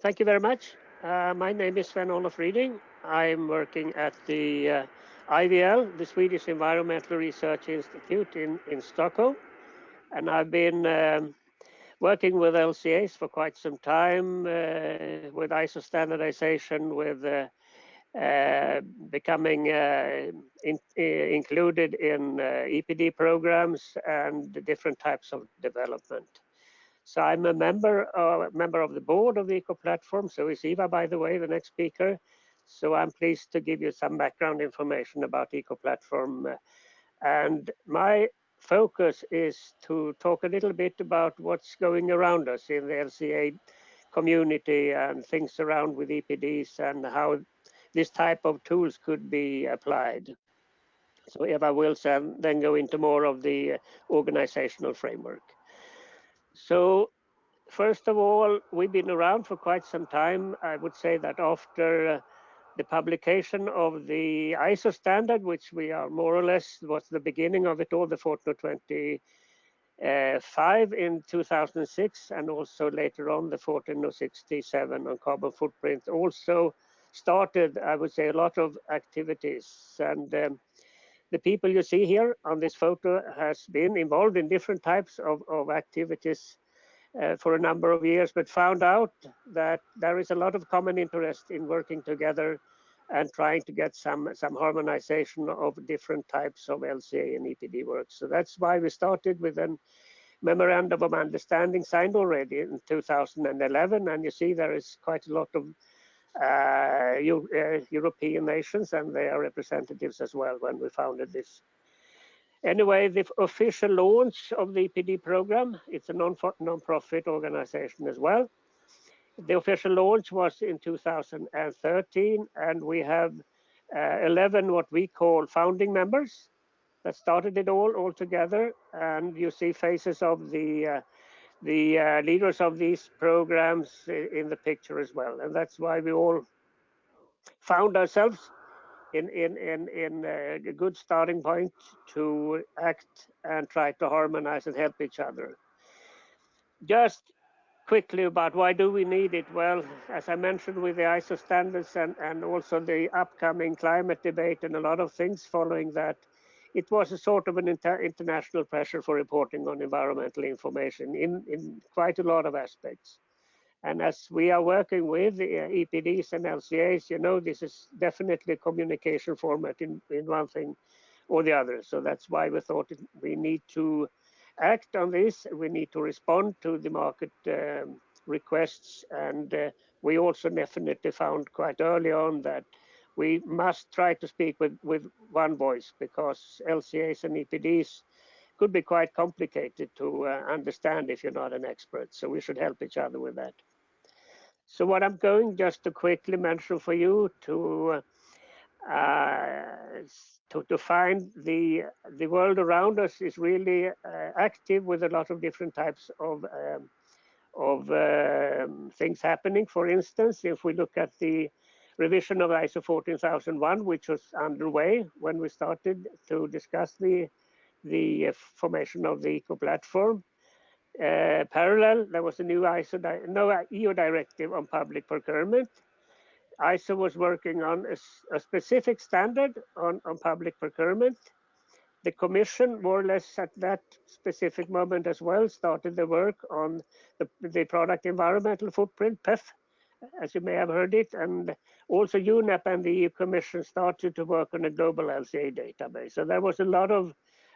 Thank you very much. My name is Sven-Olof Ryding. I'm working at the IVL, the Swedish Environmental Research Institute in Stockholm. And I've been working with LCAs for quite some time, with ISO standardization, with becoming included in EPD programs and different types of development. So I'm a member of the board of the Eco Platform. So is Eva, by the way, the next speaker. So I'm pleased to give you some background information about Eco Platform. And my focus is to talk a little bit about what's going around us in the LCA community and things around with EPDs and how this type of tools could be applied. So Eva will then go into more of the organizational framework. So first of all, we've been around for quite some time. I would say that after the publication of the ISO standard, which we are more or less was the beginning of it all, the 14025 in 2006, and also later on the 14067 on carbon footprint, also started, I would say, a lot of activities. And the people you see here on this photo has been involved in different types of activities for a number of years, but found out that there is a lot of common interest in working together and trying to get some harmonization of different types of LCA and EPD work. So that's why we started with a memorandum of understanding signed already in 2011, and you see there is quite a lot of European nations and their representatives as well when we founded this. Anyway, the official launch of the EPD program, it's a non-profit organization as well. The official launch was in 2013, and we have 11 what we call founding members that started it all together. And you see faces of the leaders of these programs in the picture as well. And that's why we all found ourselves in a good starting point to act and try to harmonize and help each other. Just quickly about why do we need it? Well, as I mentioned, with the ISO standards and also the upcoming climate debate and a lot of things following that, it was a sort of an international pressure for reporting on environmental information in quite a lot of aspects. And as we are working with EPDs and LCAs, you know, this is definitely a communication format in one thing or the other. So that's why we thought we need to act on this. We need to respond to the market requests. And we also definitely found quite early on that we must try to speak with one voice, because LCAs and EPDs could be quite complicated to understand if you're not an expert. So we should help each other with that. So what I'm going just to quickly mention for you to find the world around us is really active with a lot of different types of things happening. For instance, if we look at the revision of ISO 14001, which was underway when we started to discuss the formation of the Eco Platform. Parallel, there was a new EU directive on public procurement. ISO was working on a specific standard on public procurement. The Commission, more or less at that specific moment as well, started the work on the product environmental footprint, PEF, as you may have heard it, and also UNEP and the EU Commission started to work on a global LCA database. So there was a lot of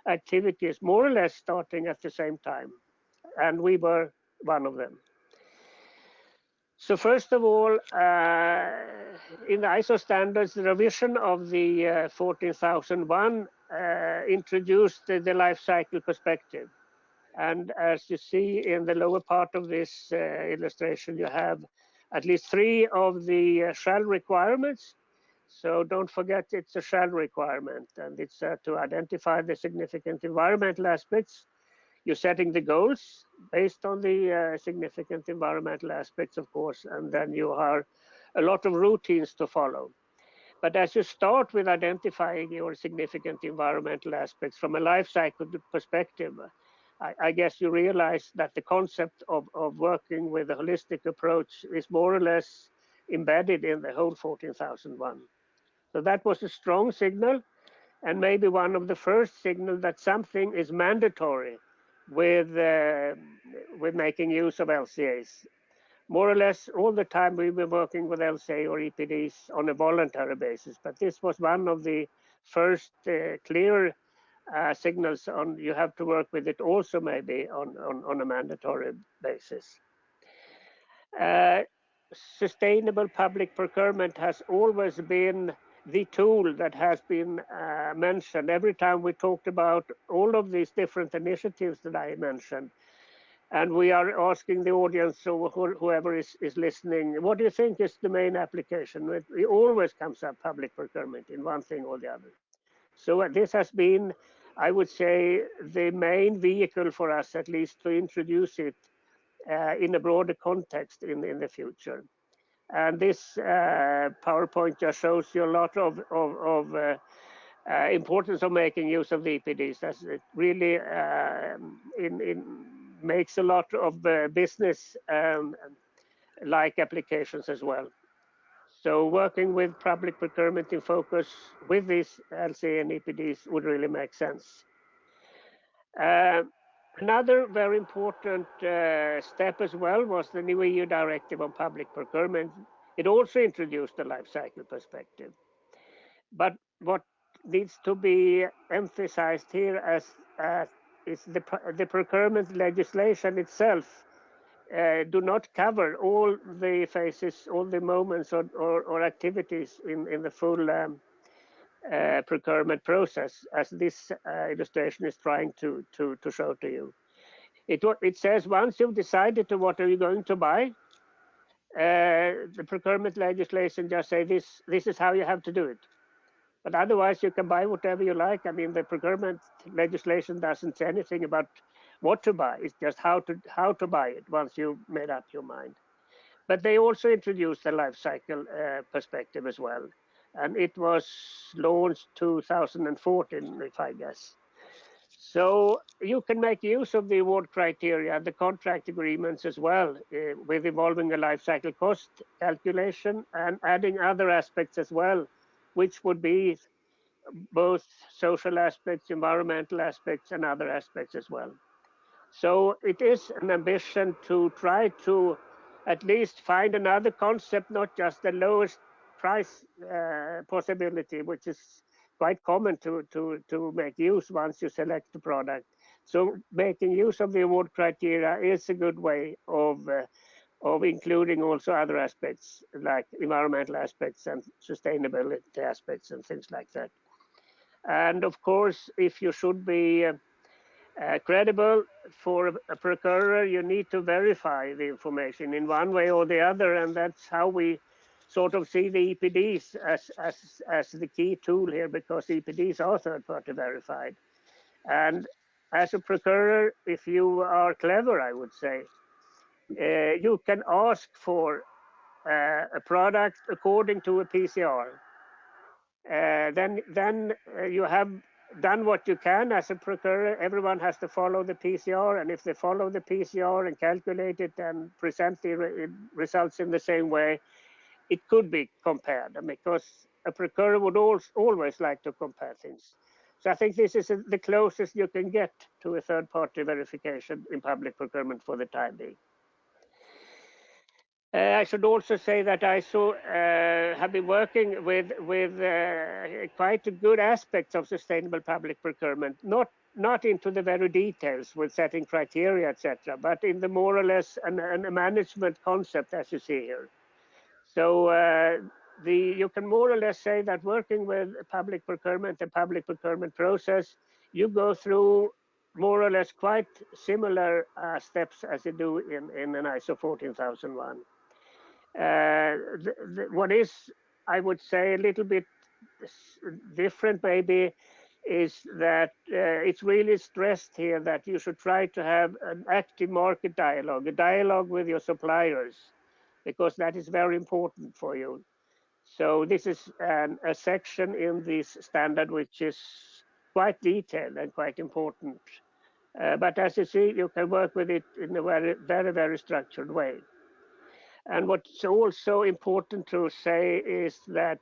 activities more or less starting at the same time, and we were one of them. So first of all, in the ISO standards, the revision of the 14001 introduced the life cycle perspective. And as you see in the lower part of this illustration, you have at least 3 of the shall requirements. So don't forget it's a shall requirement, and it's to identify the significant environmental aspects. You're setting the goals based on the significant environmental aspects, of course, and then you have a lot of routines to follow. But as you start with identifying your significant environmental aspects from a life cycle perspective, I guess you realize that the concept of working with a holistic approach is more or less embedded in the whole 14,001. So that was a strong signal, and maybe one of the first signals that something is mandatory with making use of LCAs. More or less all the time we were working with LCA or EPDs on a voluntary basis, but this was one of the first clear signals on you have to work with it also maybe on a mandatory basis. Sustainable public procurement has always been the tool that has been mentioned every time we talked about all of these different initiatives that I mentioned. And we are asking the audience or whoever is listening, what do you think is the main application? It always comes up public procurement in one thing or the other. So this has been, I would say, the main vehicle for us, at least, to introduce it in a broader context in the future. And this PowerPoint just shows you a lot of importance of making use of the EPDs. As it really makes a lot of business like applications as well. So working with public procurement in focus with these LCA and EPDs would really make sense. Another very important step as well was the new EU directive on public procurement. It also introduced the life cycle perspective. But what needs to be emphasized here is the procurement legislation itself do not cover all the phases, all the moments or activities in the full procurement process, as this illustration is trying to show to you. It says once you've decided to what are you going to buy, the procurement legislation just say this is how you have to do it. But otherwise, you can buy whatever you like. I mean, the procurement legislation doesn't say anything about what to buy. It's just how to buy it once you've made up your mind. But they also introduced the life cycle perspective as well, and it was launched 2014, if I guess. So you can make use of the award criteria, the contract agreements as well, with involving a life cycle cost calculation and adding other aspects as well, which would be both social aspects, environmental aspects, and other aspects as well. So it is an ambition to try to at least find another concept, not just the lowest price possibility, which is quite common to make use once you select the product. So making use of the award criteria is a good way of including also other aspects like environmental aspects and sustainability aspects and things like that. And of course, if you should be credible for a procurer, you need to verify the information in one way or the other, and that's how we sort of see the EPDs as the key tool here, because EPDs are third-party verified. And as a procurer, if you are clever, I would say, you can ask for a product according to a PCR. Then you have done what you can as a procurer. Everyone has to follow the PCR, and if they follow the PCR and calculate it and present the results in the same way, it could be compared, because a procurer would always like to compare things. So I think this is the closest you can get to a third-party verification in public procurement for the time being. I should also say that I have been working with quite a good aspects of sustainable public procurement, not into the very details with setting criteria, etc., but in the more or less a management concept, as you see here. So you can more or less say that working with public procurement, the public procurement process, you go through more or less quite similar steps as you do in an ISO 14001. What is, I would say, a little bit different maybe is that it's really stressed here that you should try to have an active market dialogue, a dialogue with your suppliers, because that is very important for you. So this is a section in this standard which is quite detailed and quite important But as you see, you can work with it in a very, very, very structured way. And what's also important to say is that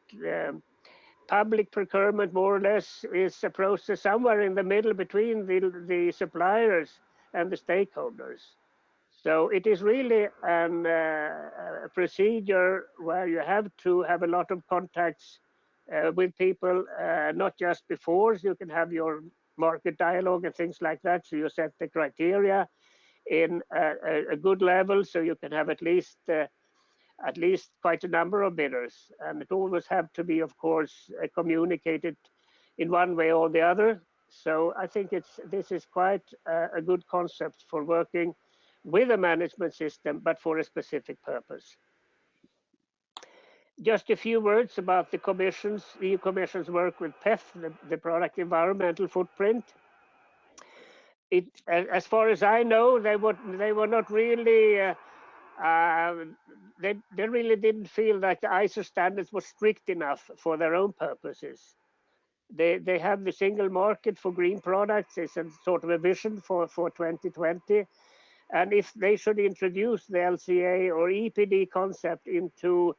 public procurement, more or less, is a process somewhere in the middle between the suppliers and the stakeholders. So it is really a procedure where you have to have a lot of contacts with people, not just before. So you can have your market dialogue and things like that. So you set the criteria in a good level, so you can have at least quite a number of bidders, and it always have to be, of course, communicated in one way or the other. So I think this is quite a good concept for working with a management system, but for a specific purpose. Just a few words about the Commission's EU Commission's work with PEF, the product environmental footprint. As far as I know, they were not really. They really didn't feel that the ISO standards were strict enough for their own purposes. They have the single market for green products. It's a sort of a vision for 2020. And if they should introduce the LCA or EPD concept into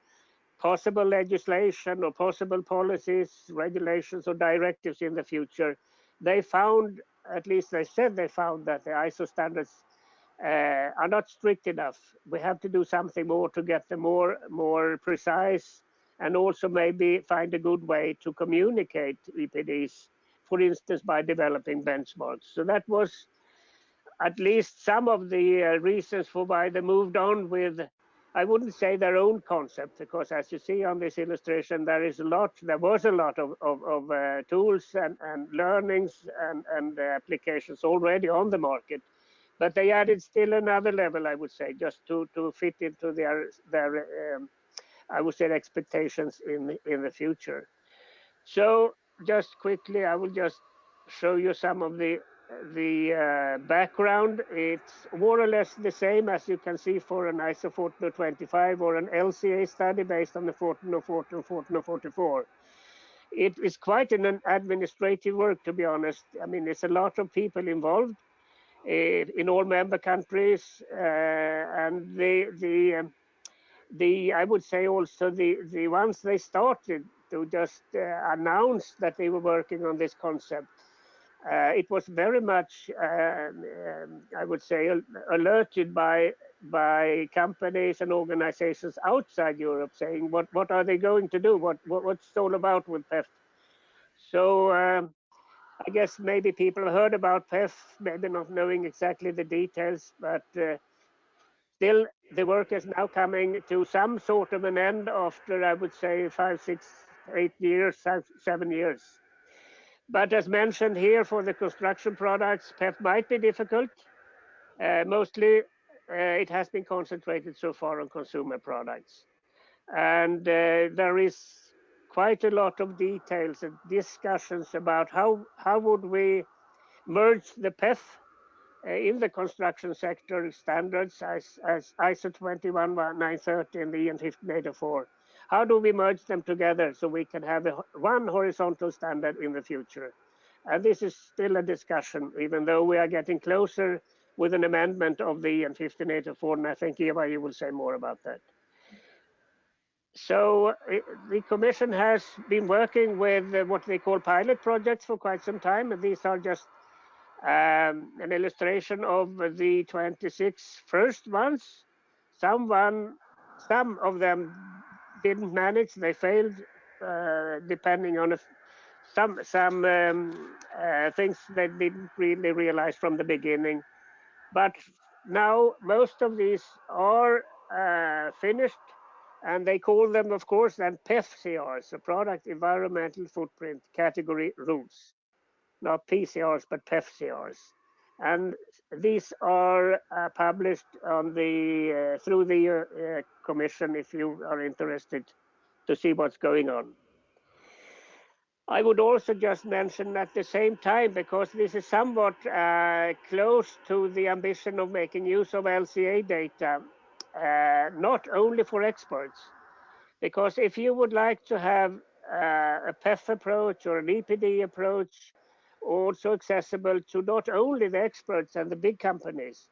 possible legislation or possible policies, regulations, or directives in the future, they found, at least they said they found, that the ISO standards are not strict enough. We have to do something more to get them more precise, and also maybe find a good way to communicate EPDs, for instance, by developing benchmarks. So that was at least some of the reasons for why they moved on with, I wouldn't say their own concept, because as you see on this illustration, there was a lot of tools and learnings and applications already on the market. But they added still another level, I would say, just to fit into their I would say, expectations in the future. So just quickly, I will just show you some of the background. It's more or less the same as you can see for an ISO 14025 or an LCA study based on the 14004 and 14044. It is quite an administrative work, to be honest. I mean, there's a lot of people involved in all member countries, and I would say also the ones they started to just announce that they were working on this concept. It was very much, I would say, alerted by companies and organizations outside Europe, saying what are they going to do? What's it all about with PEF? So I guess maybe people have heard about PEF, maybe not knowing exactly the details, but still the work is now coming to some sort of an end after, I would say, 5, 6, 8 years, 7 years. But as mentioned here, for the construction products, PEF might be difficult. Mostly it has been concentrated so far on consumer products. And there is quite a lot of details and discussions about how would we merge the PEF in the construction sector standards as ISO 21930 and the EN 15804. How do we merge them together so we can have one horizontal standard in the future? And this is still a discussion, even though we are getting closer with an amendment of the EN 15804, and I think, Eva, you will say more about that. So the Commission has been working with what they call pilot projects for quite some time, and these are just an illustration of the 26 first ones. Some of them didn't manage; they failed, depending on some things they didn't really realize from the beginning. But now most of these are finished, and they call them, of course, then PEFCRs, so Product Environmental Footprint Category Rules. Not PCRs, but PEFCRs. And these are published on through the Commission if you are interested to see what's going on. I would also just mention at the same time, because this is somewhat close to the ambition of making use of LCA data, not only for experts, because if you would like to have a PEF approach or an EPD approach, also accessible to not only the experts and the big companies.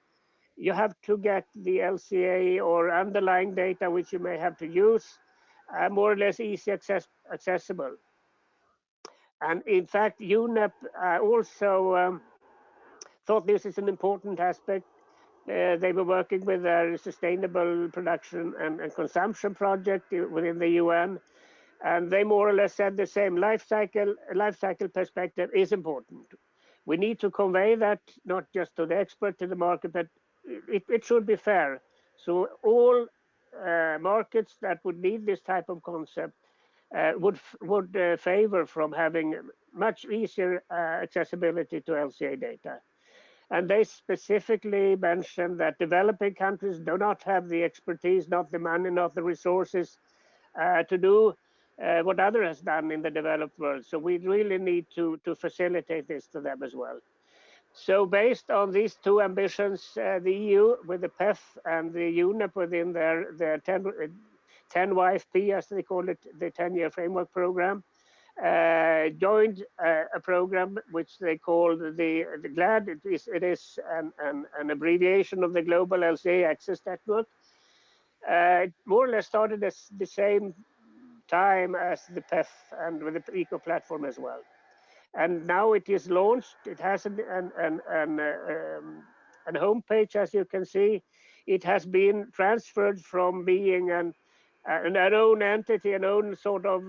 You have to get the LCA or underlying data which you may have to use more or less easy accessible. And in fact, UNEP also thought this is an important aspect. They were working with their sustainable production and consumption project within the UN, and they more or less said the same. Life cycle perspective is important. We need to convey that not just to the expert, to the market, but it should be fair. So all markets that would need this type of concept would favor from having much easier accessibility to LCA data. And they specifically mentioned that developing countries do not have the expertise, not the money, not the resources to do what others has done in the developed world. So we really need to facilitate this to them as well. So based on these two ambitions, the EU with the PEF and the UNEP within their 10 YFP, as they call it, the 10-year framework program, joined a program which they called the GLAD. It is an abbreviation of the Global LCA Access Network. It more or less started at the same time as the PEF and with the Eco platform as well. And now it is launched. It has an homepage, as you can see. It has been transferred from being an own entity, an own sort of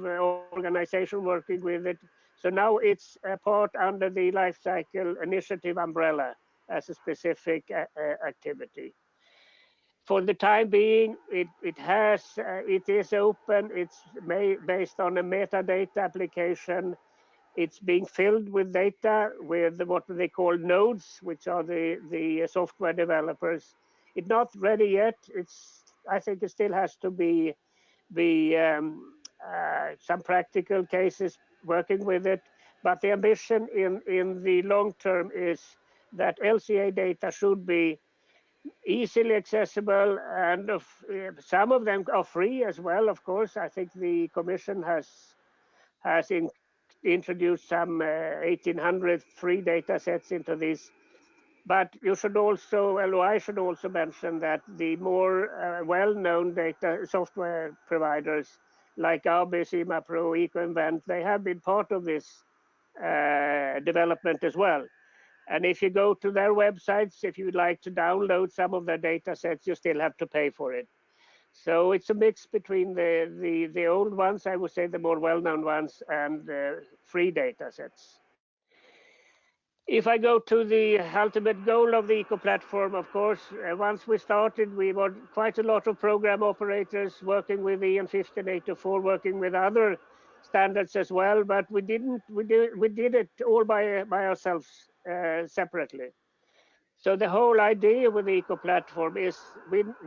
organization working with it. So now it's a part under the life cycle initiative umbrella as a specific activity. For the time being, it is open. It's based on a metadata application. It's being filled with data with what they call nodes, which are the software developers. It's not ready yet. I think it still has to be some practical cases working with it. But the ambition in the long term is that LCA data should be easily accessible, and some of them are free as well. Of course, I think the Commission has introduced some 1,800 free data sets into this. But you should also, I should also mention that the more well-known data software providers like Arbe, CIMAPRO, EcoInvent, they have been part of this development as well. And if you go to their websites, if you would like to download some of their data sets, you still have to pay for it. So it's a mix between the old ones, I would say the more well-known ones, and free data sets. If I go to the ultimate goal of the Eco platform, of course, once we started, we were quite a lot of program operators working with EN 15804, working with other standards as well, but we did it all by ourselves separately. So the whole idea with the Eco platform is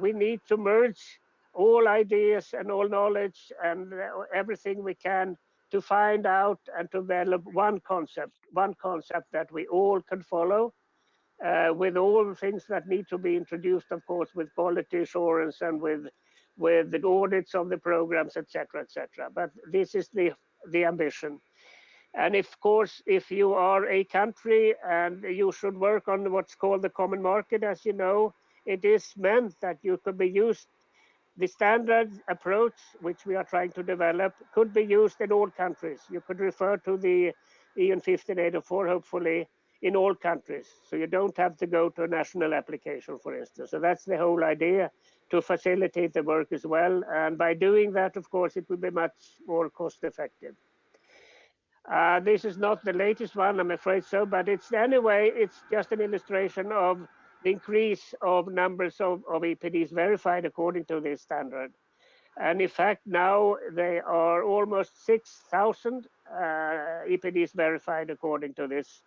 we need to merge all ideas and all knowledge and everything we can to find out and to develop one concept that we all can follow, with all the things that need to be introduced, of course, with quality assurance and with the audits of the programs, etc., etc. But this is the ambition. And of course, if you are a country and you should work on what's called the common market, as you know, it is meant that you could be used. The standard approach, which we are trying to develop, could be used in all countries. You could refer to the EN 15804, hopefully, in all countries. So you don't have to go to a national application, for instance. So that's the whole idea, to facilitate the work as well. And by doing that, of course, it will be much more cost effective. This is not the latest one, I'm afraid so, but it's just an illustration of the increase of numbers of EPDs verified according to this standard. And in fact, now they are almost 6,000 EPDs verified according to this.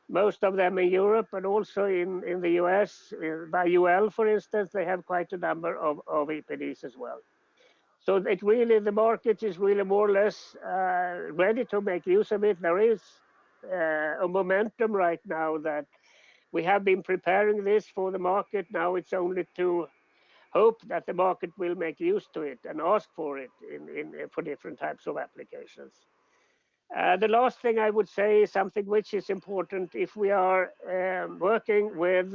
Most of them in Europe, but also in the US. By UL, for instance, they have quite a number of EPDs as well. So the market is really more or less ready to make use of it. There is a momentum right now that we have been preparing this for the market. Now it's only to hope that the market will make use to it and ask for it for different types of applications. The last thing I would say is something which is important if we are working with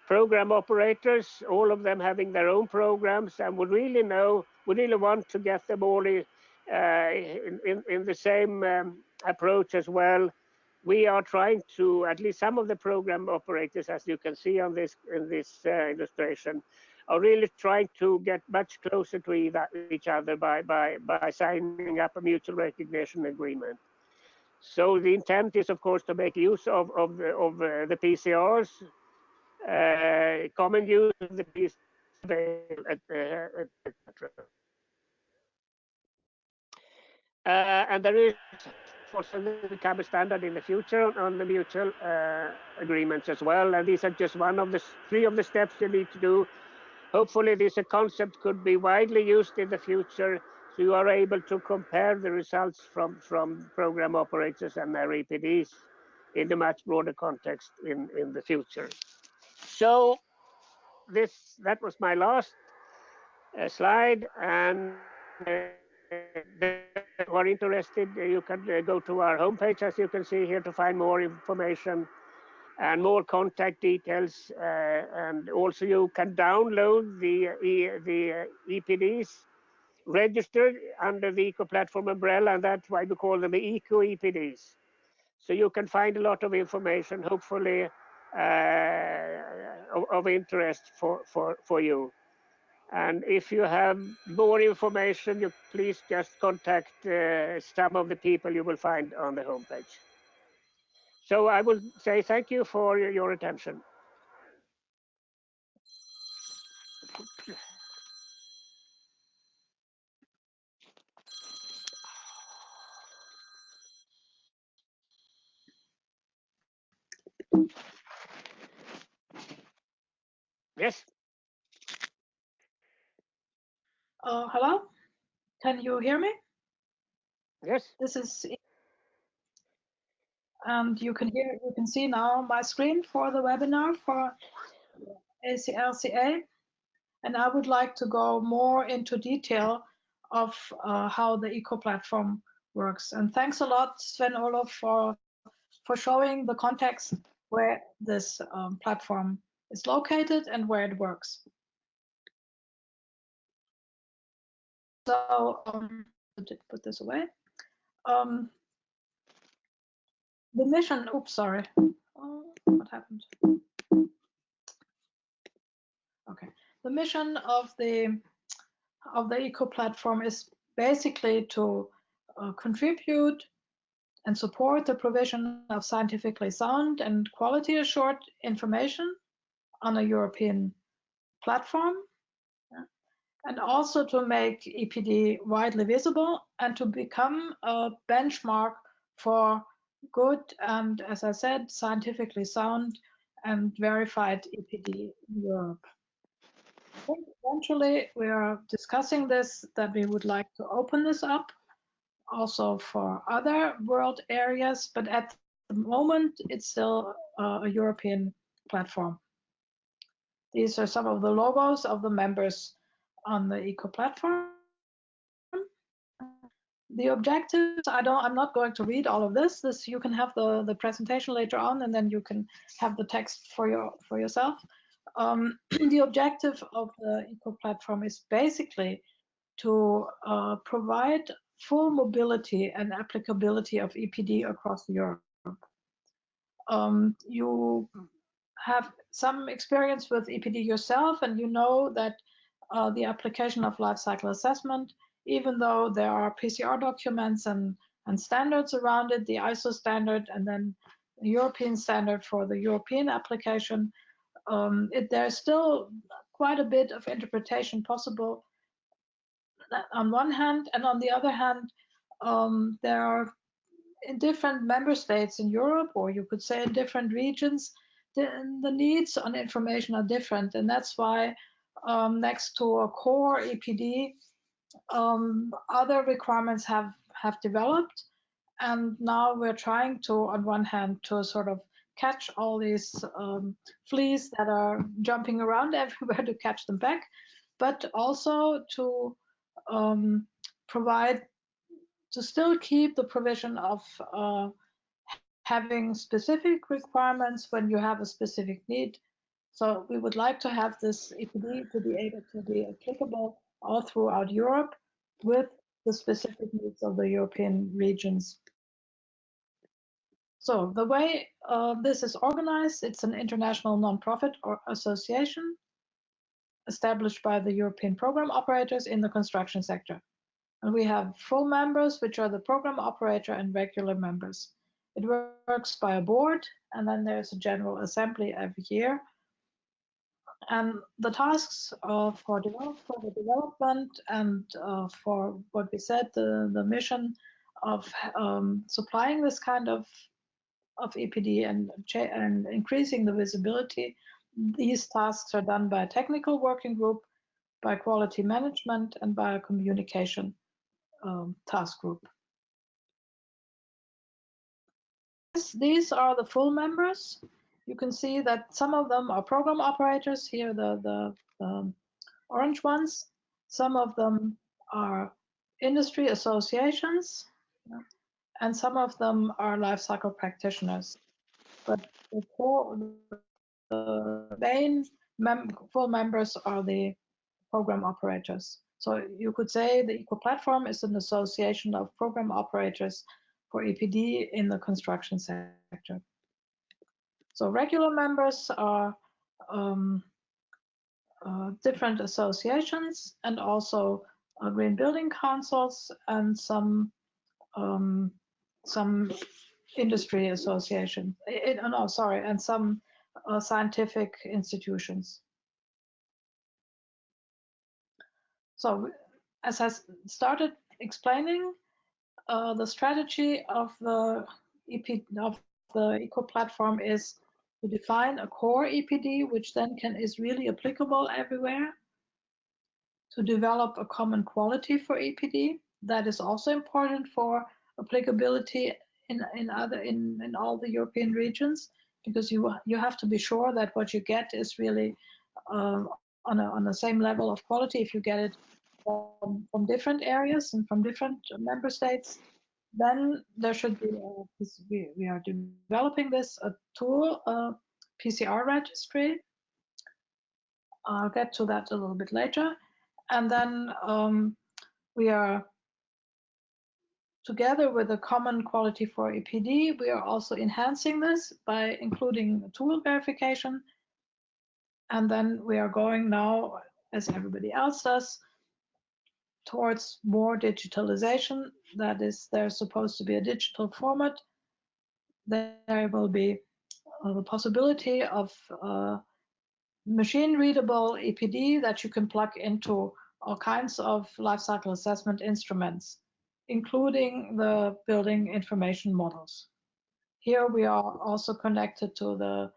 program operators, all of them having their own programs, and we really want to get them all in the same approach as well. We are trying to, at least some of the program operators, as you can see on this in this illustration, are really trying to get much closer to each other by signing up a mutual recognition agreement. So the intent is, of course, to make use of the PCRs, common use of the PCRs, etc. And there is also this become a standard in the future on the mutual agreements as well. And these are just one of the three of the steps you need to do. Hopefully, this concept could be widely used in the future, so you are able to compare the results from program operators and their EPDs in a much broader context in the future. So that was my last slide, and those who are interested, you can go to our homepage, as you can see here, to find more information and more contact details. And also you can download the EPDs registered under the Eco Platform umbrella, and that's why we call them the Eco EPDs. So you can find a lot of information, hopefully of interest for you. And if you have more information, you please just contact some of the people you will find on the homepage. So I will say thank you for your attention. Yes. Hello, can you hear me? Yes. This is, and you can see now my screen for the webinar for ACLCA, and I would like to go more into detail of how the eco platform works. And thanks a lot, Sven Olof, for showing the context where this platform is located and where it works. So put this away. The mission, oops, sorry. What happened? Okay. The mission of the eco platform is basically to contribute and support the provision of scientifically sound and quality assured information on a European platform, and also to make EPD widely visible and to become a benchmark for good and, as I said, scientifically sound and verified EPD in Europe. I think eventually we are discussing this, that we would like to open this up also for other world areas, but at the moment it's still a European platform. These are some of the logos of the members on the eco platform. The objectives, I'm not going to read all of this. You can have the presentation later on, and then you can have the text for yourself. The objective of the eco platform is basically to provide full mobility and applicability of EPD across Europe. You have some experience with EPD yourself, and you know that the application of life cycle assessment, even though there are PCR documents and standards around it, the ISO standard and then the European standard for the European application, there's still quite a bit of interpretation possible on one hand, and on the other hand, there are in different member states in Europe, or you could say in different regions, the needs on information are different, and that's why next to a core EPD, other requirements have developed, and now we're trying to, on one hand, to sort of catch all these fleas that are jumping around everywhere, to catch them back, but also to provide to still keep the provision of having specific requirements when you have a specific need. So we would like to have this EPD to be able to be applicable all throughout Europe with the specific needs of the European regions. So the way this is organized, it's an international non-profit or association established by the European program operators in the construction sector. And we have full members, which are the program operator, and regular members. It works by a board, and then there's a general assembly every year. And the tasks for the development and for what we said, the mission of supplying this kind of EPD and increasing the visibility, these tasks are done by a technical working group, by quality management, and by a communication task group. These are the full members. You can see that some of them are program operators, here the orange ones. Some of them are industry associations, and some of them are life cycle practitioners. But the main full members are the program operators. So you could say the Eco Platform is an association of program operators for EPD in the construction sector. So regular members are different associations and also green building councils and some industry associations. And some scientific institutions. So as I started explaining, the strategy of the Eco Platform is to define a core EPD, which then is really applicable everywhere. To develop a common quality for EPD, that is also important for applicability in all the European regions, because you have to be sure that what you get is really on the same level of quality. If you get it from different areas and from different member states, then there should be we are developing this a tool, PCR registry. I'll get to that a little bit later. And then we are, together with a common quality for EPD, we are also enhancing this by including tool verification. And then we are going now, as everybody else does, towards more digitalization. That is, there's supposed to be a digital format. There will be the possibility of machine readable EPD that you can plug into all kinds of life cycle assessment instruments, including the building information models. Here we are also connected to the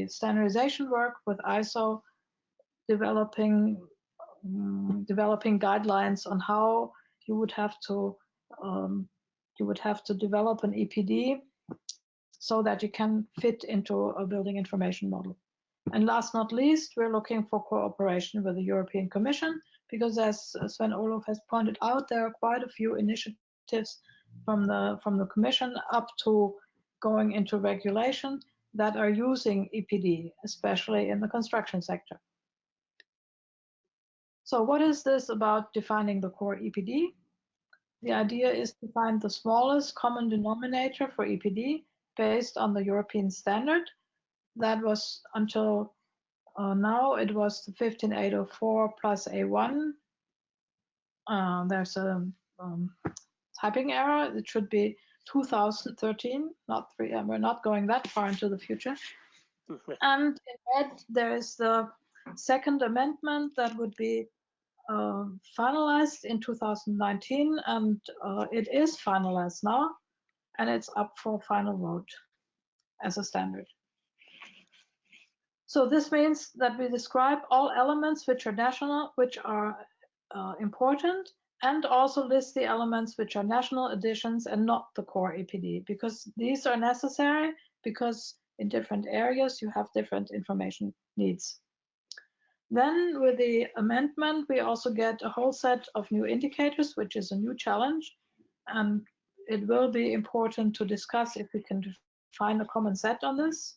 standardization work with ISO, developing guidelines on how you would have to develop an EPD so that you can fit into a building information model. And last not least, we're looking for cooperation with the European Commission, because as Sven Olof has pointed out, there are quite a few initiatives from the Commission up to going into regulation that are using EPD, especially in the construction sector. So what is this about defining the core EPD? The idea is to find the smallest common denominator for EPD based on the European standard. That was until now, it was the 15804 plus A1. There's a typing error. It should be 2013, not 3. We're not going that far into the future. And in red, there is the second amendment that would be finalized in 2019, and it is finalized now, and it's up for final vote as a standard. So this means that we describe all elements which are national, which are important, and also list the elements which are national additions and not the core EPD, because these are necessary, because in different areas you have different information needs. Then with the amendment, we also get a whole set of new indicators, which is a new challenge. and it will be important to discuss if we can find a common set on this.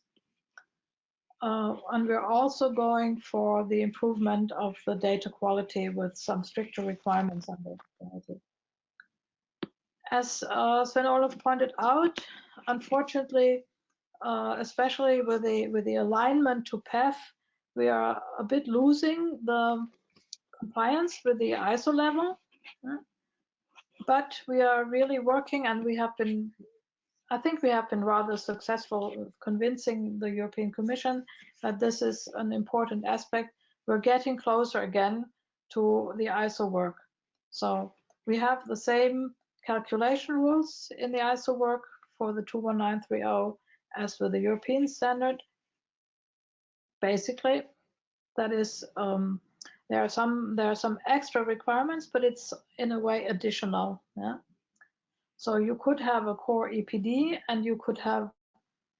And we're also going for the improvement of the data quality with some stricter requirements on data quality. As Sven Olof pointed out, unfortunately, especially with the alignment to PEF, we are a bit losing the compliance with the ISO level. But we are really working, and I think we have been rather successful convincing the European Commission that this is an important aspect. We're getting closer again to the ISO work. So we have the same calculation rules in the ISO work for the 21930 as with the European standard. Basically, that is, there are some extra requirements, but it's in a way additional. Yeah? So you could have a core EPD and you could have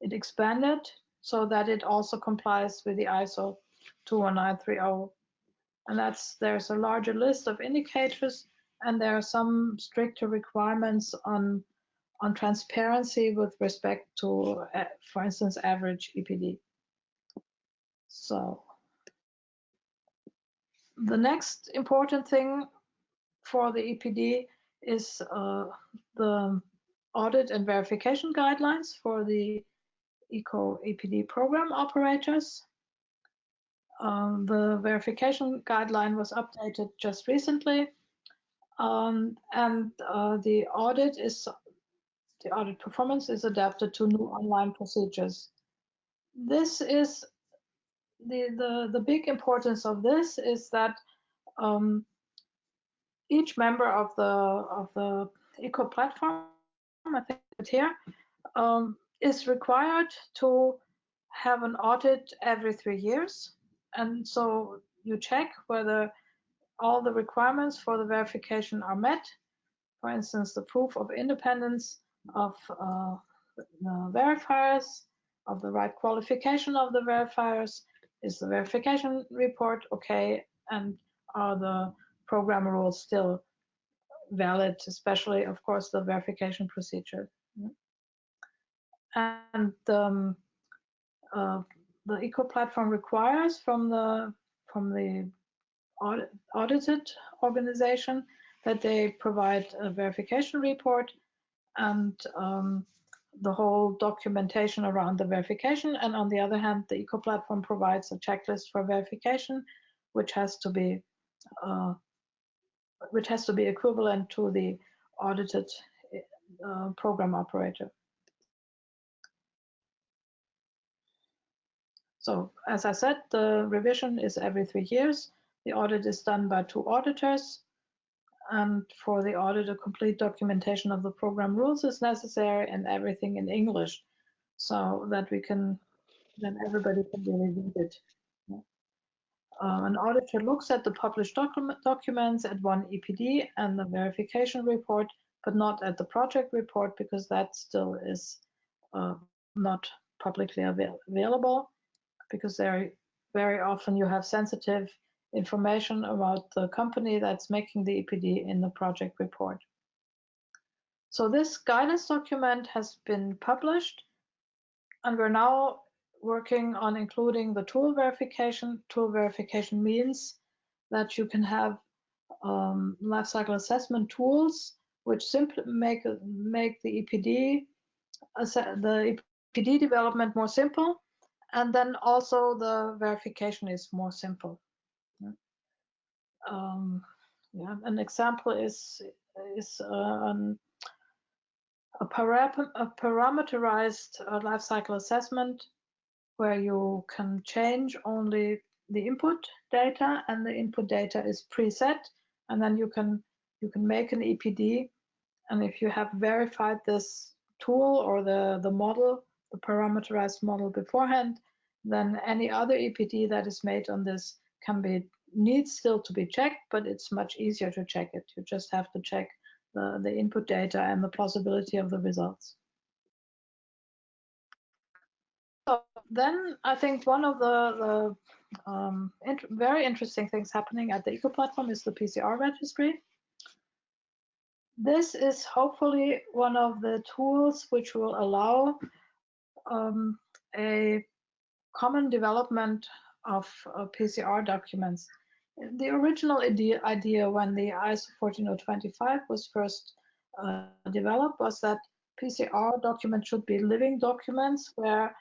it expanded so that it also complies with the ISO 21930. And there's a larger list of indicators, and there are some stricter requirements on transparency with respect to, for instance, average EPD. So the next important thing for the EPD is the audit and verification guidelines for the ECO EPD program operators. The verification guideline was updated just recently, and the audit performance is adapted to new online procedures. This is the big importance of this is that each member of the ECO platform, I think it's here, is required to have an audit every 3 years. And so you check whether all the requirements for the verification are met. For instance, the proof of independence of the verifiers, of the right qualification of the verifiers, is the verification report okay, and are the program rules still valid, especially, of course, the verification procedure. And the ECO platform requires from the audited organization that they provide a verification report and the whole documentation around the verification. And on the other hand, the ECO platform provides a checklist for verification, which has to be equivalent to the audited program operator. So as I said, the revision is every 3 years. The audit is done by 2 auditors. And for the audit, a complete documentation of the program rules is necessary, and everything in English, so that then everybody can really read it. An auditor looks at the published documents at one EPD and the verification report, but not at the project report, because that still is not publicly available, because very often you have sensitive information about the company that's making the EPD in the project report. So this guidance document has been published, and we're now working on including the tool verification. Tool verification means that you can have lifecycle assessment tools which simply make the EPD development more simple, and then also the verification is more simple. An example is a parameterized lifecycle assessment where you can change only the input data, and the input data is preset, and then you can make an EPD, and if you have verified this tool or the model, the parameterized model beforehand, then any other EPD that is made on this needs still to be checked, but it's much easier to check it. You just have to check the input data and the plausibility of the results. So then I think one of the very interesting things happening at the ECO platform is the PCR registry. This is hopefully one of the tools which will allow a common development of PCR documents. The original idea when the ISO 14025 was first developed was that PCR documents should be living documents where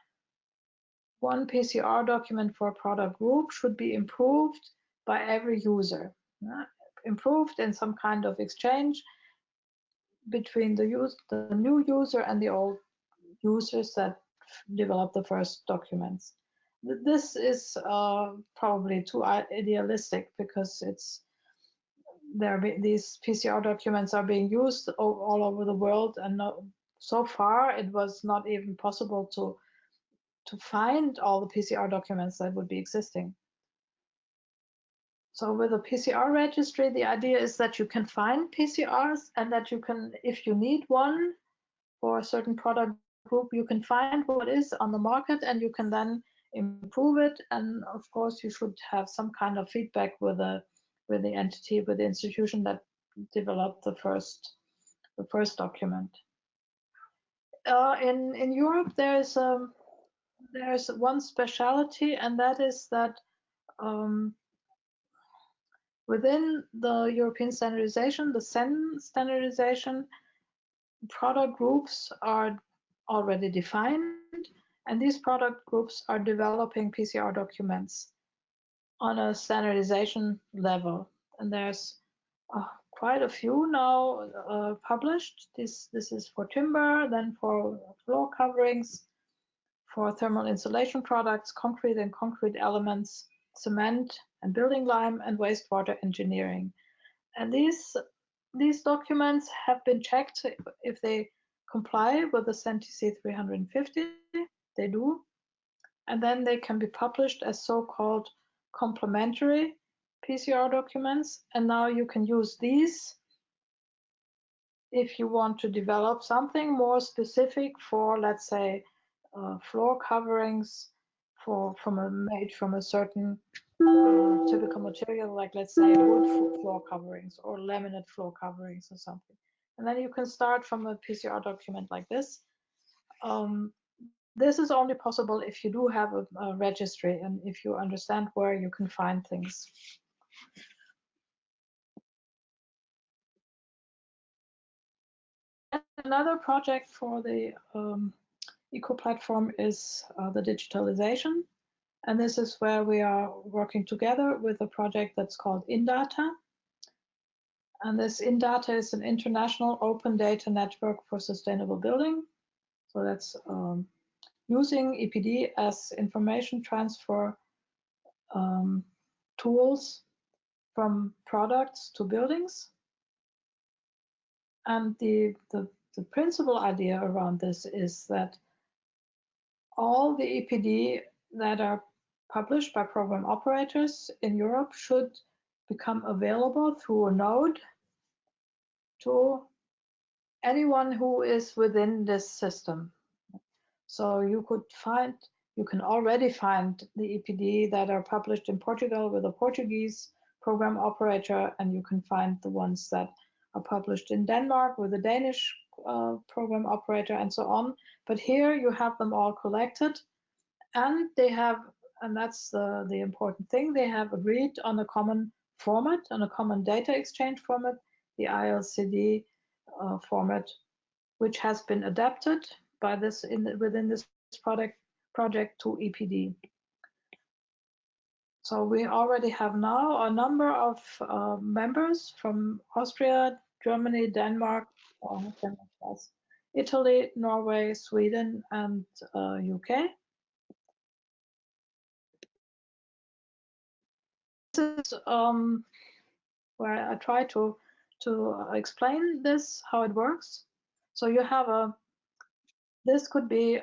one PCR document for a product group should be improved by every user. Improved in some kind of exchange between the new user and the old users that developed the first documents. This is probably too idealistic because these PCR documents are being used all over the world, and so far it was not even possible to find all the PCR documents that would be existing. So with a PCR registry, the idea is that you can find PCRs and that you can, if you need one for a certain product group, you can find what is on the market and you can then improve it. And of course, you should have some kind of feedback with the entity, with the institution that developed the first document. In Europe, there's one specialty, and that is that within the European standardization, the CEN standardization, product groups are already defined, and these product groups are developing PCR documents on a standardization level. And there's quite a few now published. This is for timber, then for floor coverings, for thermal insulation products, concrete and concrete elements, cement and building lime, and wastewater engineering. And these documents have been checked if they comply with the CEN TC 350. They do. And then they can be published as so-called complementary PCR documents. And now you can use these if you want to develop something more specific for, let's say, floor coverings made from a certain typical material, like let's say wood floor coverings or laminate floor coverings or something. And then you can start from a PCR document like this. This is only possible if you do have a registry and if you understand where you can find things. Another project for the eco platform is the digitalization. And this is where we are working together with a project that's called INDATA. And this INDATA is an international open data network for sustainable building. So that's using EPD as information transfer tools from products to buildings. And the principal idea around this is that all the EPD that are published by program operators in Europe should become available through a node to anyone who is within this system. So you can already find the EPD that are published in Portugal with a Portuguese program operator, and you can find the ones that are published in Denmark with a Danish program operator, and so on. But here you have them all collected, and and that's the important thing, they have agreed on a common format, on a common data exchange format, the ILCD format, which has been adapted by within this project to EPD. So we already have now a number of members from Austria, Germany, Denmark, Italy, Norway, Sweden, and UK. This is where I try to explain this, how it works. So you have this could be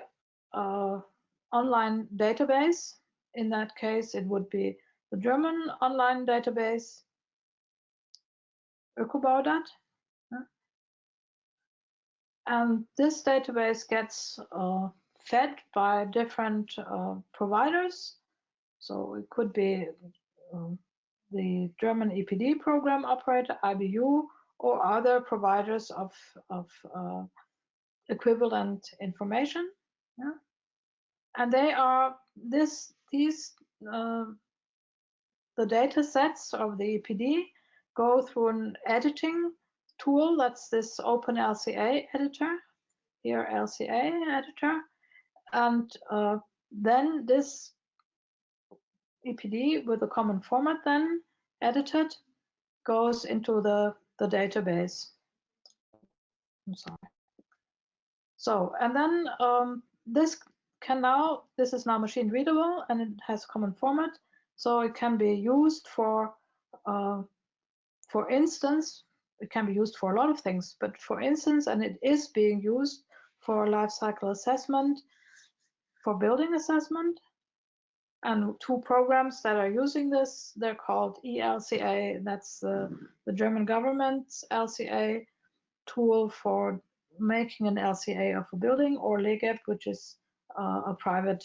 an online database. In that case, it would be the German online database, Ökobaudat. And this database gets fed by different providers. So it could be the German EPD program operator, IBU, or other providers of equivalent information. Yeah? And they are the data sets of the EPD go through an editing tool. That's this OpenLCA editor, here LCA editor. And then this EPD with a common format then edited goes into the database. I'm sorry. So, and then this is now machine readable and it has common format. So it can be used for instance, it can be used for a lot of things, but for instance, and it is being used for life cycle assessment, for building assessment. And two programs that are using this, they're called eLCA, that's the German government's LCA tool for making an LCA of a building, or LEGEB, which is a private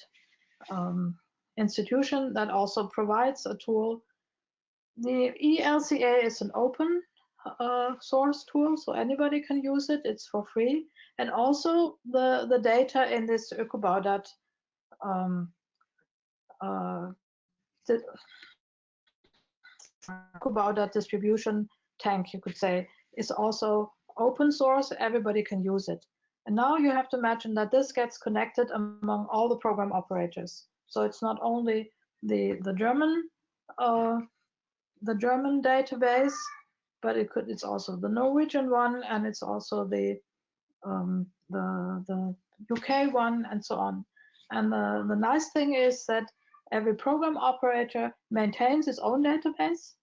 institution that also provides a tool. The eLCA is an open source tool, so anybody can use it. It's for free. And also the data in this Ökobaudat distribution tank, you could say, is also open source. Everybody can use it. And now you have to imagine that this gets connected among all the program operators. So it's not only the German database, but it's also the Norwegian one, and it's also the UK one, and so on. And the nice thing is that every program operator maintains its own database.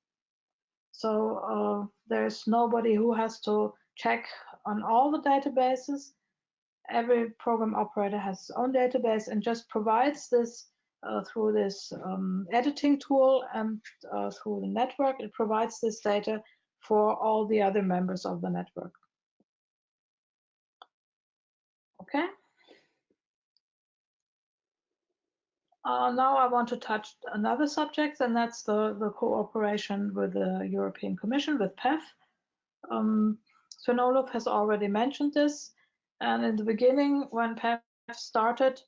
So there's nobody who has to check on all the databases. Every program operator has its own database and just provides this through this editing tool and through the network. It provides this data for all the other members of the network. Okay. Now I want to touch another subject, and that's the cooperation with the European Commission, with PEF. Sven-Olof has already mentioned this, and in the beginning, when PEF started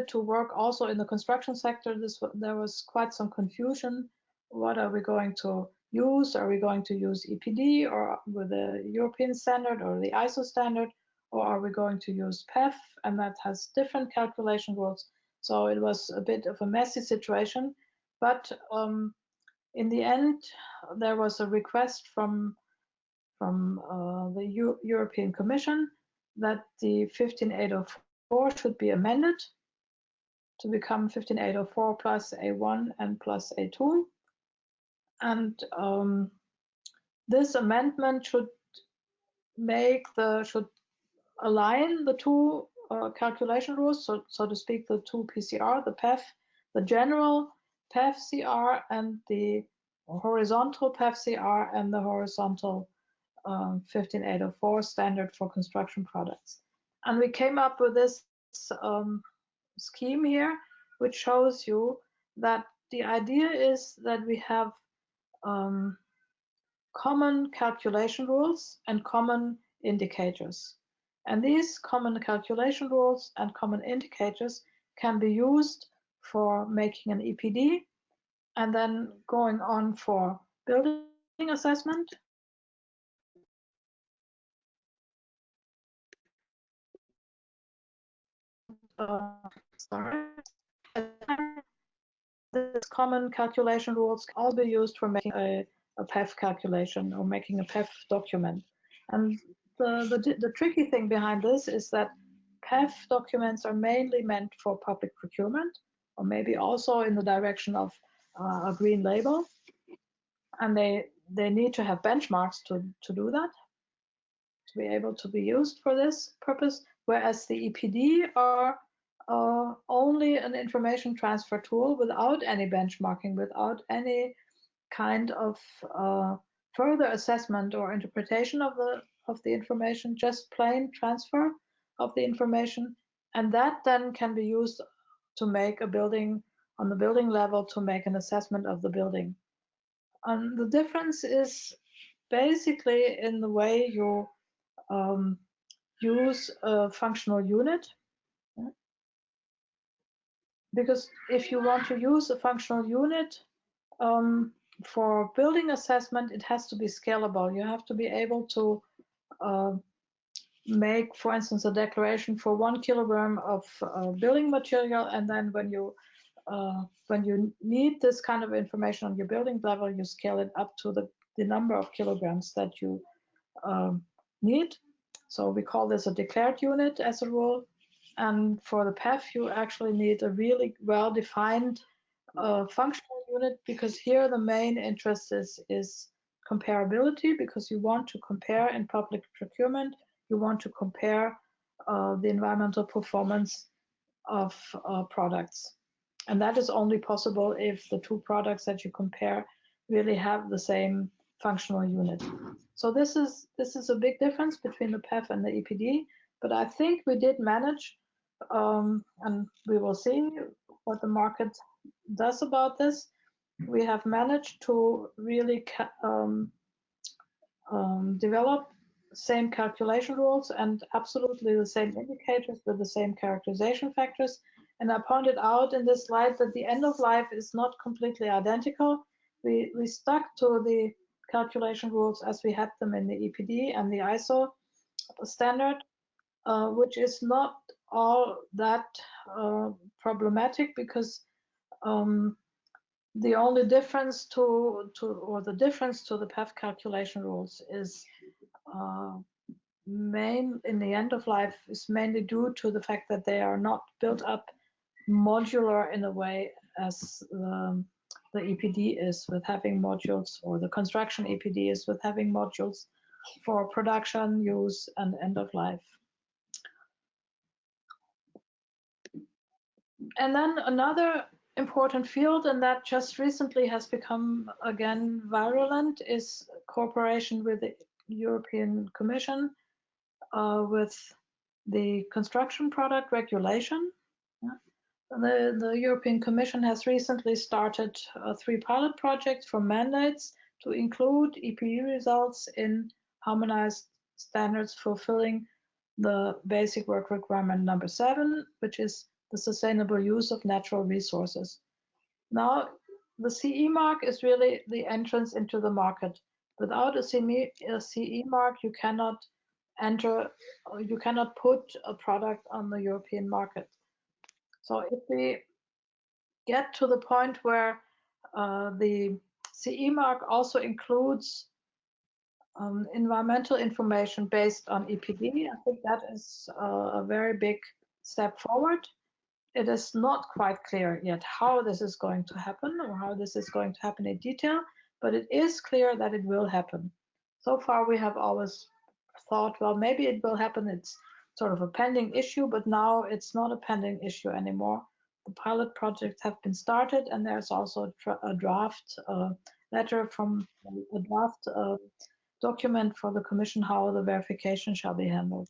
to work also in the construction sector, there was quite some confusion. What are we going to use? Are we going to use EPD or with the European standard or the ISO standard? Or are we going to use PEF, and that has different calculation rules? So it was a bit of a messy situation, but in the end, there was a request from the European Commission that the 15804 should be amended to become 15804 plus A1 and plus A2. And this amendment should align the two calculation rules, so to speak, the two PCR, the PEF, the general PEF CR, and the horizontal PEF CR, and the horizontal 15804 standard for construction products. And we came up with this scheme here, which shows you that the idea is that we have common calculation rules and common indicators. And these common calculation rules and common indicators can be used for making an EPD and then going on for building assessment. These common calculation rules can all be used for making a PEF calculation or making a PEF document. And the tricky thing behind this is that PEF documents are mainly meant for public procurement, or maybe also in the direction of a green label. And they need to have benchmarks to do that, to be able to be used for this purpose, whereas the EPD are only an information transfer tool without any benchmarking, without any kind of further assessment or interpretation of the information, just plain transfer of the information, and that then can be used to make a building, on the building level, to make an assessment of the building. And the difference is basically in the way you use a functional unit. Because if you want to use a functional unit for building assessment, it has to be scalable. You have to be able to make, for instance, a declaration for 1 kilogram of building material, and then when you need this kind of information on your building level, you scale it up to the number of kilograms that you need. So we call this a declared unit as a rule. And for the PEF, you actually need a really well-defined functional unit, because here the main interest is comparability, because you want to compare in public procurement, you want to compare the environmental performance of products. And that is only possible if the two products that you compare really have the same functional unit. So this is a big difference between the PEF and the EPD, but I think we did manage, and we will see what the market does about this. We have managed to really develop same calculation rules and absolutely the same indicators with the same characterization factors. And I pointed out in this slide that the end of life is not completely identical. We stuck to the calculation rules as we had them in the EPD and the ISO standard, which is not all that problematic, because the only difference to the PEF calculation rules is in the end of life is mainly due to the fact that they are not built up modular in a way as the EPD is, with having modules, or the construction EPD is with having modules for production, use, and end of life. And then another important field, and that just recently has become again virulent, is cooperation with the European Commission with the construction product regulation. The European Commission has recently started 3 pilot projects for mandates to include EPD results in harmonized standards fulfilling the basic work requirement number 7, which is the sustainable use of natural resources. Now, the CE mark is really the entrance into the market. Without a CE mark, you cannot enter, you cannot put a product on the European market. So if we get to the point where the CE mark also includes environmental information based on EPD, I think that is a very big step forward. It is not quite clear yet how this is going to happen, or how this is going to happen in detail, but it is clear that it will happen. So far we have always thought, well, maybe it will happen, it's sort of a pending issue, but now it's not a pending issue anymore. The pilot projects have been started, and there's also a draft letter from a draft document for the Commission how the verification shall be handled.